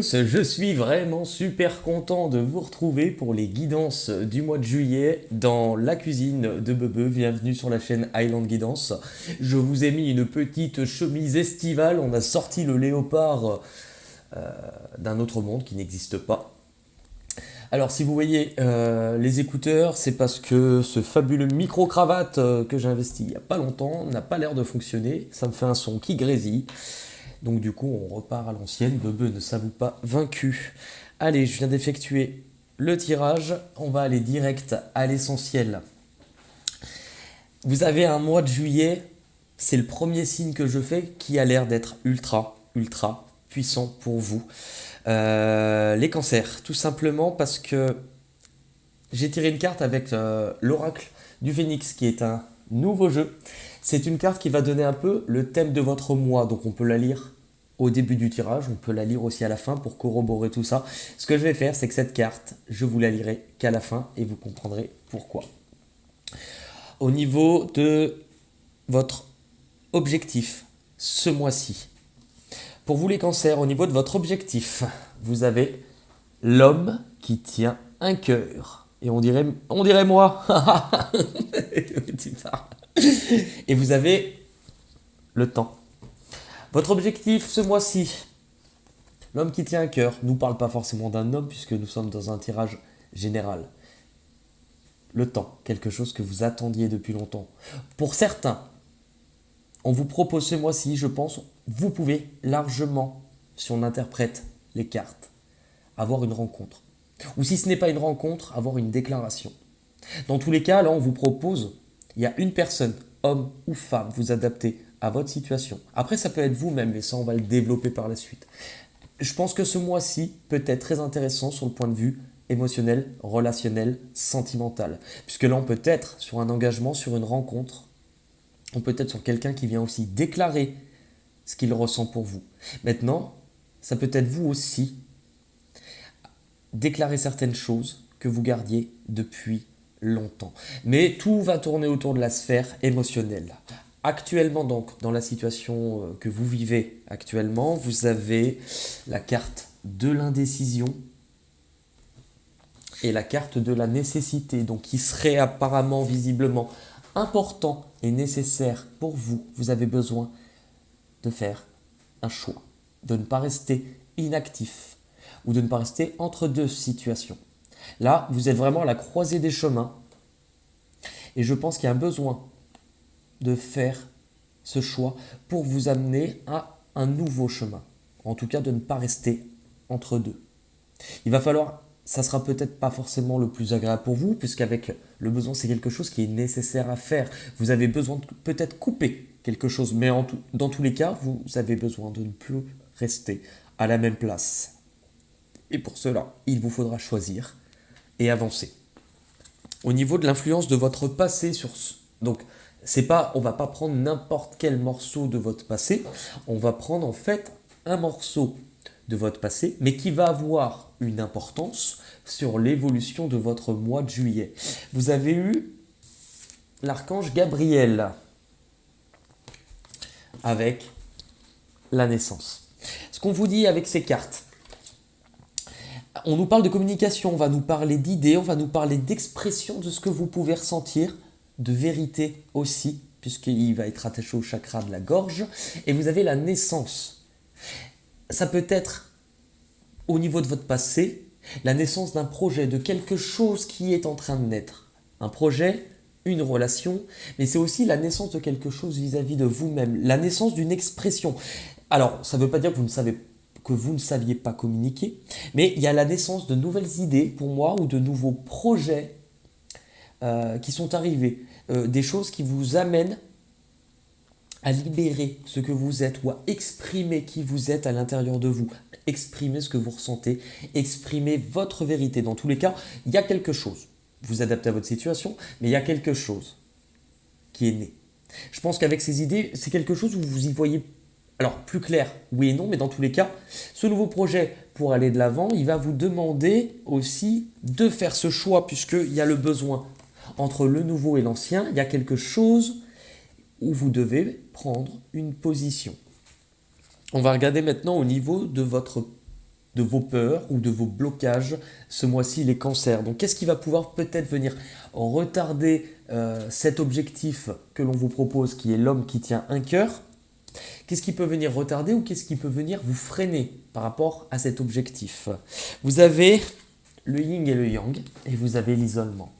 tous, je suis vraiment super content de vous retrouver pour les guidances du mois de juillet dans la cuisine de Bebe. Bienvenue sur la chaîne Highland Guidance. Je vous ai mis une petite chemise estivale, on a sorti le léopard d'un autre monde qui n'existe pas. Alors si vous voyez les écouteurs, c'est parce que ce fabuleux micro-cravate que j'ai investi il n'y a pas longtemps n'a pas l'air de fonctionner. Ça me fait un son qui grésille. Donc du coup, on repart à l'ancienne. Bebe ne s'avoue pas vaincu. Allez, je viens d'effectuer le tirage. On va aller direct à l'essentiel. Vous avez un mois de juillet. C'est le premier signe que je fais qui a l'air d'être ultra puissant pour vous. Les cancers, tout simplement parce que j'ai tiré une carte avec l'oracle du Phénix, qui est un nouveau jeu. C'est une carte qui va donner un peu le thème de votre mois, donc on peut la lire au début du tirage, on peut la lire aussi à la fin pour corroborer tout ça. Ce que je vais faire, c'est que cette carte, je vous la lirai qu'à la fin et vous comprendrez pourquoi. Au niveau de votre objectif ce mois-ci, pour vous les cancers, au niveau de votre objectif, vous avez l'homme qui tient un cœur. Et on dirait moi. Et vous avez le temps. Votre objectif ce mois-ci, l'homme qui tient un cœur, ne nous parle pas forcément d'un homme puisque nous sommes dans un tirage général. Le temps, quelque chose que vous attendiez depuis longtemps. Pour certains, on vous propose ce mois-ci, je pense, vous pouvez largement, si on interprète les cartes, avoir une rencontre. Ou si ce n'est pas une rencontre, avoir une déclaration. Dans tous les cas, là, on vous propose, il y a une personne, homme ou femme, vous adaptez à votre situation. Après, ça peut être vous-même, mais ça, on va le développer par la suite. Je pense que ce mois-ci peut être très intéressant sur le point de vue émotionnel, relationnel, sentimental. Puisque là, on peut être sur un engagement, sur une rencontre. On peut être sur quelqu'un qui vient aussi déclarer ce qu'il ressent pour vous. Maintenant, ça peut être vous aussi déclarer certaines choses que vous gardiez depuis longtemps. Mais tout va tourner autour de la sphère émotionnelle. Actuellement, donc, dans la situation que vous vivez actuellement, vous avez la carte de l'indécision et la carte de la nécessité, donc qui serait apparemment, visiblement, important et nécessaire pour vous. Vous avez besoin de faire un choix, de ne pas rester inactif ou de ne pas rester entre deux situations. Là, vous êtes vraiment à la croisée des chemins et je pense qu'il y a un besoin de faire ce choix pour vous amener à un nouveau chemin. En tout cas, de ne pas rester entre deux. Il va falloir, ça sera peut-être pas forcément le plus agréable pour vous, puisqu'avec le besoin, c'est quelque chose qui est nécessaire à faire. Vous avez besoin de peut-être couper quelque chose, mais dans tous les cas, vous avez besoin de ne plus rester à la même place. Et pour cela, il vous faudra choisir et avancer. Au niveau de l'influence de votre passé sur ce... Donc, on va pas prendre n'importe quel morceau de votre passé, on va prendre en fait un morceau de votre passé, mais qui va avoir une importance sur l'évolution de votre mois de juillet. Vous avez eu l'archange Gabriel avec la naissance. Ce qu'on vous dit avec ces cartes, on nous parle de communication, on va nous parler d'idées, on va nous parler d'expression de ce que vous pouvez ressentir, de vérité aussi, puisqu'il va être attaché au chakra de la gorge, et vous avez la naissance. Ça peut être, au niveau de votre passé, la naissance d'un projet, de quelque chose qui est en train de naître. Un projet, une relation, mais c'est aussi la naissance de quelque chose vis-à-vis de vous-même, la naissance d'une expression. Alors, ça ne veut pas dire que vous ne saviez pas communiquer, mais il y a la naissance de nouvelles idées pour moi ou de nouveaux projets qui sont arrivés, des choses qui vous amènent à libérer ce que vous êtes ou à exprimer qui vous êtes à l'intérieur de vous, exprimer ce que vous ressentez, exprimer votre vérité. Dans tous les cas, il y a quelque chose. Vous adaptez à votre situation, mais il y a quelque chose qui est né. Je pense qu'avec ces idées, c'est quelque chose où vous y voyez, alors plus clair, oui et non, mais dans tous les cas, ce nouveau projet, pour aller de l'avant, il va vous demander aussi de faire ce choix, puisqu'il y a le besoin. Entre le nouveau et l'ancien, il y a quelque chose où vous devez prendre une position. On va regarder maintenant au niveau de votre de vos peurs ou de vos blocages ce mois-ci, les cancers. Donc qu'est-ce qui va pouvoir peut-être venir retarder cet objectif que l'on vous propose, qui est l'homme qui tient un cœur? Qu'est-ce qui peut venir retarder ou qu'est-ce qui peut venir vous freiner par rapport à cet objectif? Vous avez le yin et le yang et vous avez l'isolement.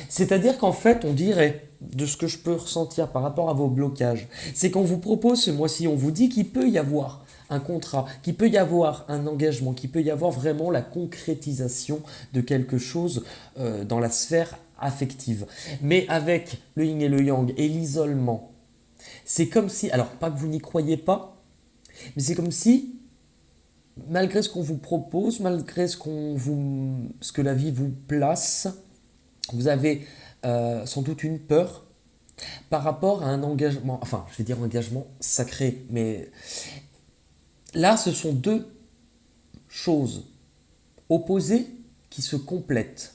C'est-à-dire qu'en fait, on dirait, de ce que je peux ressentir par rapport à vos blocages, c'est qu'on vous propose ce mois-ci, on vous dit qu'il peut y avoir un contrat, qu'il peut y avoir un engagement, qu'il peut y avoir vraiment la concrétisation de quelque chose dans la sphère affective. Mais avec le yin et le yang et l'isolement, c'est comme si, alors pas que vous n'y croyez pas, mais c'est comme si, malgré ce qu'on vous propose, malgré ce que la vie vous place, vous avez sans doute une peur par rapport à un engagement, enfin je vais dire engagement sacré, mais là ce sont deux choses opposées qui se complètent.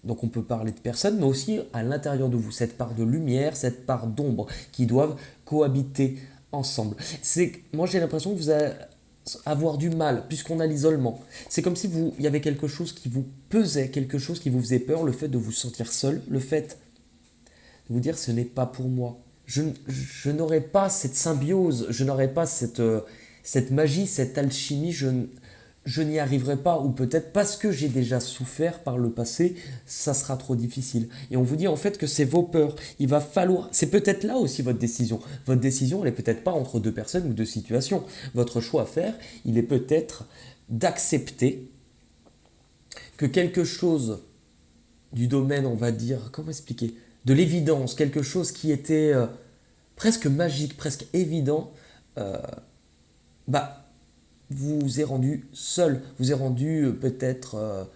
Donc on peut parler de personnes, mais aussi à l'intérieur de vous, cette part de lumière, cette part d'ombre qui doivent cohabiter ensemble. Moi j'ai l'impression que vous allez avoir du mal, puisqu'on a l'isolement. C'est comme si il y avait quelque chose qui vous pesait, quelque chose qui vous faisait peur, le fait de vous sentir seul, le fait de vous dire ce n'est pas pour moi. Je n'aurai pas cette symbiose, je n'aurai pas cette magie, cette alchimie, je n'y arriverai pas, ou peut-être parce que j'ai déjà souffert par le passé, ça sera trop difficile. Et on vous dit en fait que c'est vos peurs. Il va falloir, c'est peut-être là aussi votre décision. Votre décision, elle n'est peut-être pas entre deux personnes ou deux situations. Votre choix à faire, il est peut-être d'accepter que quelque chose du domaine, on va dire, comment expliquer, de l'évidence, quelque chose qui était presque magique, presque évident, vous est rendu seul, vous est rendu peut-être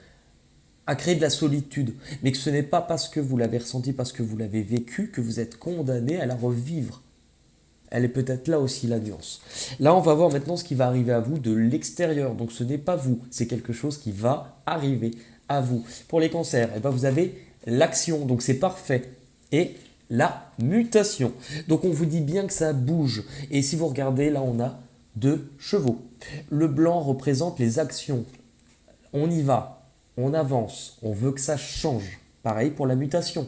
à créer de la solitude, mais que ce n'est pas parce que vous l'avez ressenti, parce que vous l'avez vécu, que vous êtes condamné à la revivre. Elle est peut-être là aussi la nuance. Là, on va voir maintenant ce qui va arriver à vous de l'extérieur. Donc ce n'est pas vous, c'est quelque chose qui va arriver à vous. Pour les cancers, vous avez l'action, donc c'est parfait. Et la mutation. Donc on vous dit bien que ça bouge. Et si vous regardez, là on a 2 chevaux. Le blanc représente les actions. On y va, on avance, on veut que ça change. Pareil pour la mutation.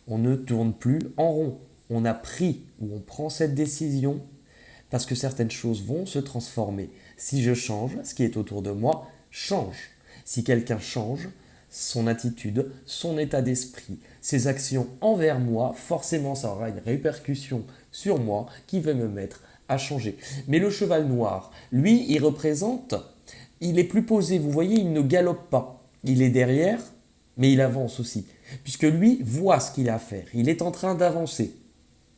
On ne tourne plus en rond. On a pris ou on prend cette décision parce que certaines choses vont se transformer. Si je change, ce qui est autour de moi change. Si quelqu'un change, son attitude, son état d'esprit, ses actions envers moi, forcément ça aura une répercussion sur moi qui va me mettre à changer. Mais le cheval noir, lui, il est plus posé, vous voyez, il ne galope pas. Il est derrière, mais il avance aussi. Puisque lui voit ce qu'il a à faire, il est en train d'avancer.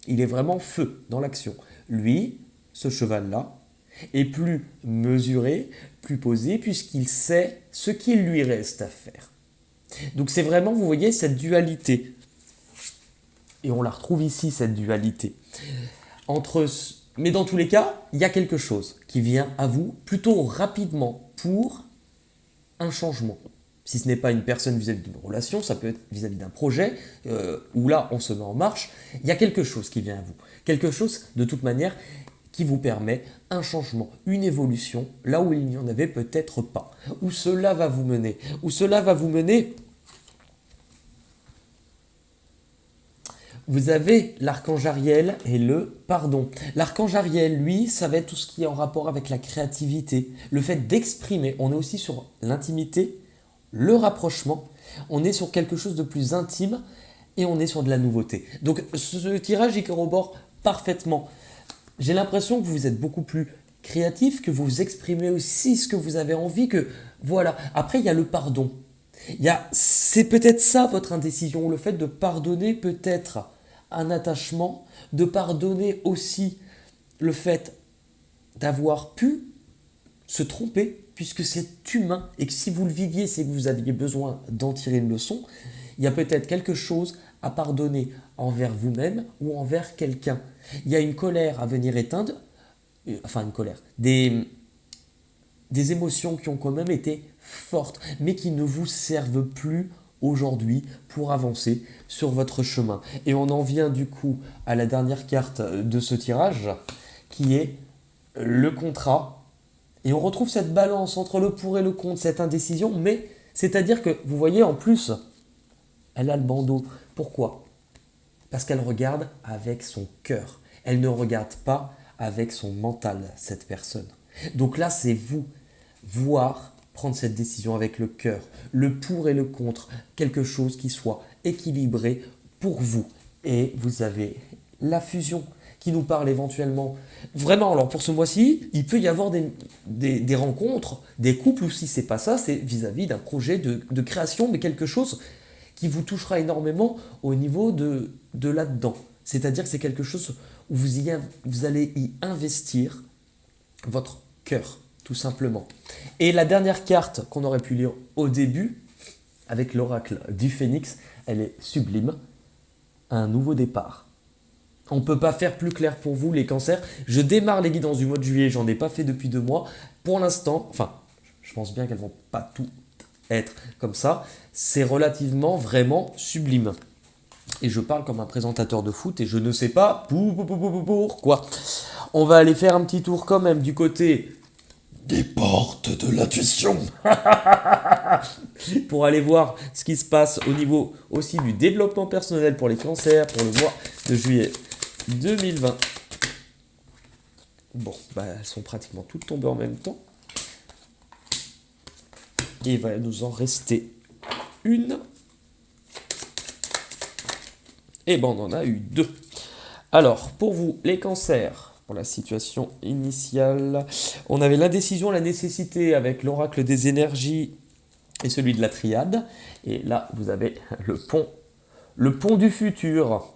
Il est vraiment feu dans l'action. Lui, ce cheval-là, est plus mesuré, plus posé, puisqu'il sait ce qu'il lui reste à faire. Donc c'est vraiment, vous voyez, cette dualité. Et on la retrouve ici, cette dualité. Mais dans tous les cas, il y a quelque chose qui vient à vous plutôt rapidement pour un changement. Si ce n'est pas une personne vis-à-vis d'une relation, ça peut être vis-à-vis d'un projet, où là, on se met en marche. Il y a quelque chose qui vient à vous. Quelque chose, de toute manière, qui vous permet un changement, une évolution, là où il n'y en avait peut-être pas. Où cela va vous mener. Où cela va vous mener. Vous avez l'archange Ariel et le pardon. L'archange Ariel, lui, ça va être tout ce qui est en rapport avec la créativité, le fait d'exprimer. On est aussi sur l'intimité, le rapprochement. On est sur quelque chose de plus intime et on est sur de la nouveauté. Donc ce tirage, il corrobore parfaitement. J'ai l'impression que vous êtes beaucoup plus créatif, que vous exprimez aussi ce que vous avez envie, que voilà. Après, il y a le pardon. C'est peut-être ça votre indécision, le fait de pardonner peut-être un attachement, de pardonner aussi le fait d'avoir pu se tromper, puisque c'est humain, et que si vous le viviez, c'est que vous aviez besoin d'en tirer une leçon. Il y a peut-être quelque chose à pardonner envers vous-même ou envers quelqu'un. Il y a une colère à venir éteindre, des émotions qui ont quand même été fortes, mais qui ne vous servent plus aujourd'hui pour avancer sur votre chemin. Et on en vient du coup à la dernière carte de ce tirage, qui est le contrat Et on retrouve cette balance entre le pour et le contre, cette indécision, mais c'est-à-dire que, vous voyez, en plus, elle a le bandeau. Pourquoi? Parce qu'elle regarde avec son cœur. Elle ne regarde pas avec son mental, cette personne. Donc là, c'est vous, voir, prendre cette décision avec le cœur, le pour et le contre, quelque chose qui soit équilibré pour vous. Et vous avez la fusion qui nous parle éventuellement. Vraiment, alors pour ce mois-ci, il peut y avoir des rencontres, des couples où si c'est pas ça, c'est vis-à-vis d'un projet de création, mais quelque chose qui vous touchera énormément au niveau de là-dedans. C'est-à-dire que c'est quelque chose où vous allez y investir votre cœur, tout simplement. Et la dernière carte qu'on aurait pu lire au début, avec l'oracle du Phénix, elle est sublime. Un nouveau départ. On ne peut pas faire plus clair pour vous, les cancers. Je démarre les guidances du mois de juillet, j'en ai pas fait depuis 2 mois. Pour l'instant, enfin, je pense bien qu'elles vont pas toutes être comme ça. C'est relativement, vraiment sublime. Et je parle comme un présentateur de foot et je ne sais pas pourquoi. On va aller faire un petit tour quand même du côté des portes de l'intuition. Pour aller voir ce qui se passe au niveau aussi du développement personnel pour les cancers pour le mois de juillet 2020. Bon, bah, elles sont pratiquement toutes tombées en même temps. Et il va nous en rester une. Et ben on en a eu 2. Alors, pour vous, les cancers, pour la situation initiale, on avait l'indécision, la nécessité avec l'oracle des énergies et celui de la triade. Et là, vous avez le pont du futur.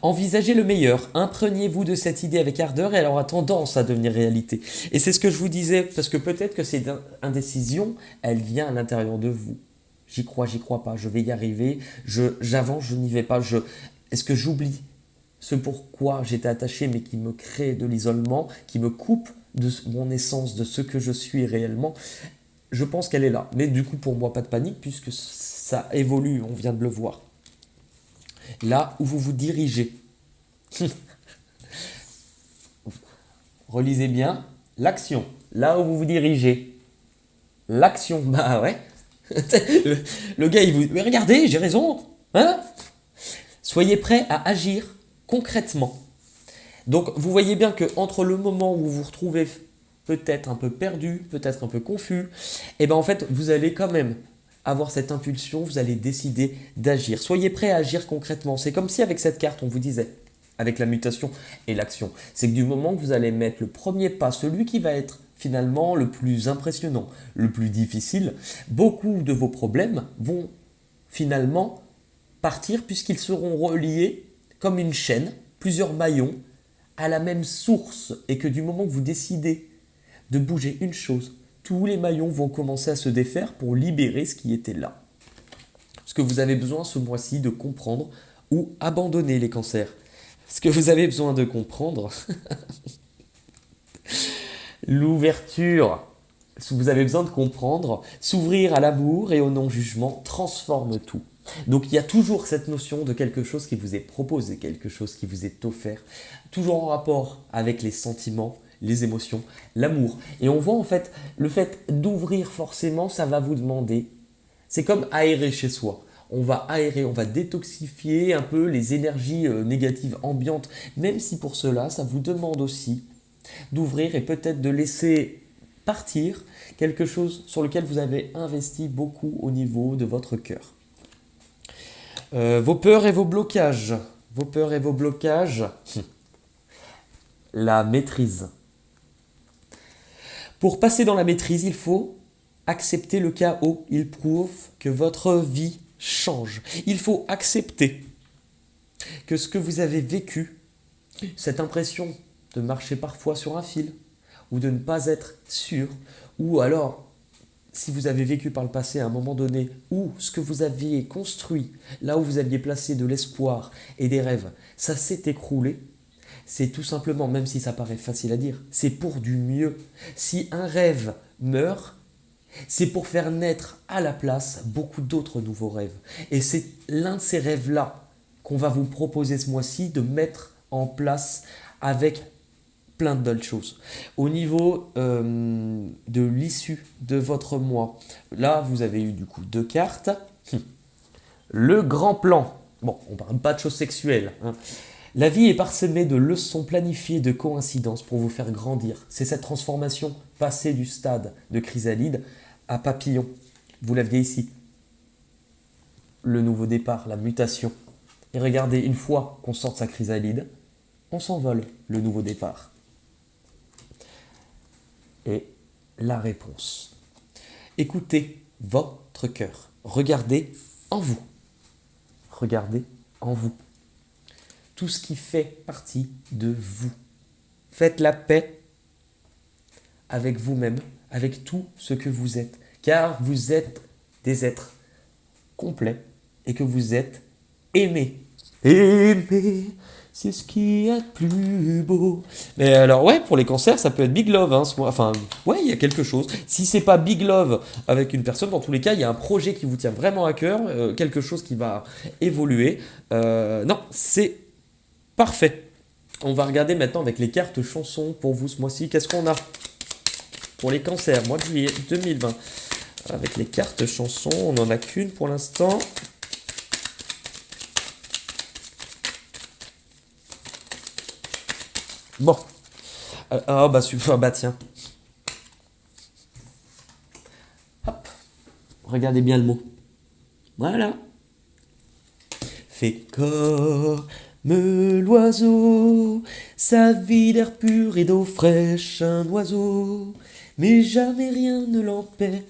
Envisagez le meilleur, imprégnez-vous de cette idée avec ardeur et elle aura tendance à devenir réalité. Et c'est ce que je vous disais, parce que peut-être que cette indécision, elle vient à l'intérieur de vous. J'y crois pas, je vais y arriver, j'avance, je n'y vais pas, est-ce que j'oublie ce pourquoi j'étais attaché mais qui me crée de l'isolement, qui me coupe de mon essence, de ce que je suis réellement? Je pense qu'elle est là. Mais du coup, pour moi, pas de panique puisque ça évolue, on vient de le voir. Là où vous vous dirigez. Relisez bien l'action. Là où vous vous dirigez. L'action, bah ouais. Le gars, il vous... Mais regardez, j'ai raison. Hein? Soyez prêts à agir concrètement. Donc, vous voyez bien que entre le moment où vous vous retrouvez peut-être un peu perdu, peut-être un peu confus, et bien en fait, vous allez quand même avoir cette impulsion, vous allez décider d'agir. Soyez prêts à agir concrètement. C'est comme si avec cette carte, on vous disait, avec la mutation et l'action, c'est que du moment que vous allez mettre le premier pas, celui qui va être finalement le plus impressionnant, le plus difficile, beaucoup de vos problèmes vont finalement partir puisqu'ils seront reliés comme une chaîne, plusieurs maillons, à la même source et que du moment que vous décidez de bouger une chose, tous les maillons vont commencer à se défaire pour libérer ce qui était là. Ce que vous avez besoin ce mois-ci de comprendre ou abandonner les cancers. Ce que vous avez besoin de comprendre, l'ouverture, vous avez besoin de comprendre, s'ouvrir à l'amour et au non-jugement transforme tout. Donc il y a toujours cette notion de quelque chose qui vous est proposé, quelque chose qui vous est offert, toujours en rapport avec les sentiments, les émotions, l'amour. Et on voit en fait, le fait d'ouvrir forcément, ça va vous demander, c'est comme aérer chez soi. On va aérer, on va détoxifier un peu les énergies négatives ambiantes, même si pour cela, ça vous demande aussi d'ouvrir et peut-être de laisser partir quelque chose sur lequel vous avez investi beaucoup au niveau de votre cœur. Vos peurs et vos blocages. Vos peurs et vos blocages. La maîtrise. Pour passer dans la maîtrise, il faut accepter le chaos. Il prouve que votre vie change. Il faut accepter que ce que vous avez vécu, cette impression de marcher parfois sur un fil, ou de ne pas être sûr, ou alors, si vous avez vécu par le passé à un moment donné, ou ce que vous aviez construit, là où vous aviez placé de l'espoir et des rêves, ça s'est écroulé, c'est tout simplement, même si ça paraît facile à dire, c'est pour du mieux. Si un rêve meurt, c'est pour faire naître à la place beaucoup d'autres nouveaux rêves. Et c'est l'un de ces rêves-là qu'on va vous proposer ce mois-ci de mettre en place avec plein de belles choses. Au niveau de l'issue de votre mois, là, vous avez eu du coup 2 cartes. Le grand plan. Bon, on ne parle pas de choses sexuelles, hein. La vie est parsemée de leçons planifiées, de coïncidences pour vous faire grandir. C'est cette transformation, passer du stade de chrysalide à papillon. Vous l'aviez ici. Le nouveau départ, la mutation. Et regardez, une fois qu'on sort de sa chrysalide, on s'envole, le nouveau départ. Et la réponse. Écoutez votre cœur. Regardez en vous. Regardez en vous. Tout ce qui fait partie de vous. Faites la paix avec vous-même, avec tout ce que vous êtes. Car vous êtes des êtres complets et que vous êtes aimés. Aimer, c'est ce qui est plus beau. Mais alors ouais, pour les cancers, ça peut être Big Love, hein, enfin, ouais, il y a quelque chose. Si c'est pas Big Love avec une personne, dans tous les cas, il y a un projet qui vous tient vraiment à cœur, quelque chose qui va évoluer. Non, c'est parfait. On va regarder maintenant avec les cartes chansons pour vous ce mois-ci. Qu'est-ce qu'on a pour les cancers, mois de juillet 2020. Avec les cartes chansons, on n'en a qu'une pour l'instant. Bon. Ah bah super, bah tiens. Hop. Regardez bien le mot. Voilà. Fait comme l'oiseau, sa vie d'air pur et d'eau fraîche, un oiseau, mais jamais rien ne l'empêche,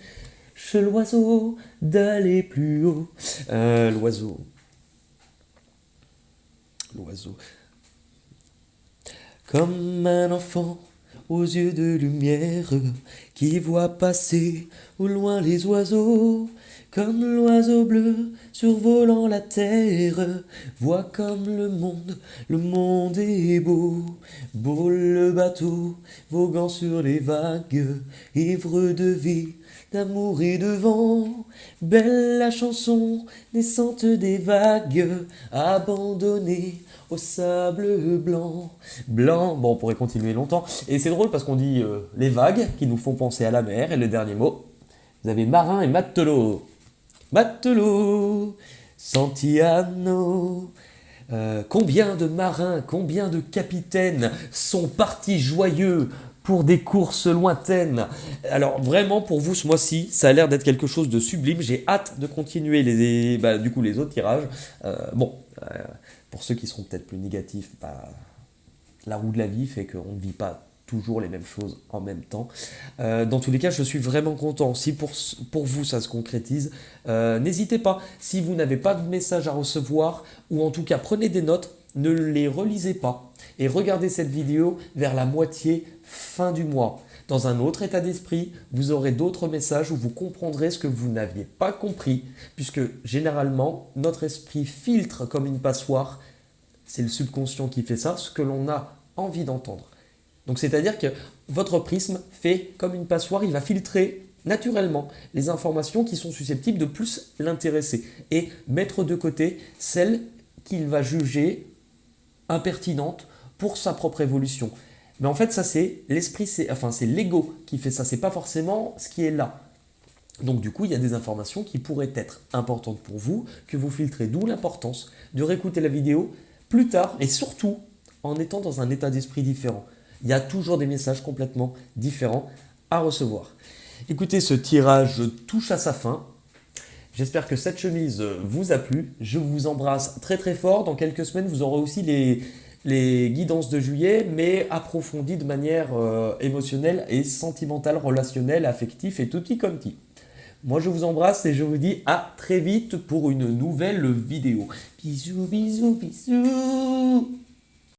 l'oiseau, d'aller plus haut. L'oiseau. L'oiseau. Comme un enfant aux yeux de lumière qui voit passer au loin les oiseaux, comme l'oiseau bleu survolant la terre, voit comme le monde est beau. Beau le bateau voguant sur les vagues, ivre de vie, d'amour et de vent. Belle la chanson naissante des vagues, abandonnée au sable blanc. Blanc, bon on pourrait continuer longtemps. Et c'est drôle parce qu'on dit les vagues qui nous font penser à la mer. Et le dernier mot, vous avez marin et matelot. Matelot, Santiano. Combien de marins, combien de capitaines sont partis joyeux pour des courses lointaines. Alors vraiment pour vous ce mois-ci, ça a l'air d'être quelque chose de sublime. J'ai hâte de continuer les autres tirages. Pour ceux qui seront peut-être plus négatifs, la roue de la vie fait qu'on ne vit pas toujours les mêmes choses en même temps. Dans tous les cas, je suis vraiment content. Si pour vous ça se concrétise, n'hésitez pas. Si vous n'avez pas de message à recevoir, ou en tout cas prenez des notes, ne les relisez pas. Et regardez cette vidéo vers la moitié fin du mois. Dans un autre état d'esprit, vous aurez d'autres messages où vous comprendrez ce que vous n'aviez pas compris, puisque généralement, notre esprit filtre comme une passoire. C'est le subconscient qui fait ça, ce que l'on a envie d'entendre. Donc c'est-à-dire que votre prisme fait comme une passoire, il va filtrer naturellement les informations qui sont susceptibles de plus l'intéresser et mettre de côté celles qu'il va juger impertinentes pour sa propre évolution. Mais en fait, ça c'est l'esprit, c'est l'ego qui fait ça, c'est pas forcément ce qui est là. Donc du coup, il y a des informations qui pourraient être importantes pour vous, que vous filtrez, d'où l'importance de réécouter la vidéo plus tard et surtout en étant dans un état d'esprit différent. Il y a toujours des messages complètement différents à recevoir. Écoutez, ce tirage touche à sa fin. J'espère que cette chemise vous a plu. Je vous embrasse très très fort. Dans quelques semaines, vous aurez aussi les guidances de juillet, mais approfondies de manière émotionnelle et sentimentale, relationnelle, affective et tutti quanti. Moi, je vous embrasse et je vous dis à très vite pour une nouvelle vidéo. Bisous, bisous, bisous.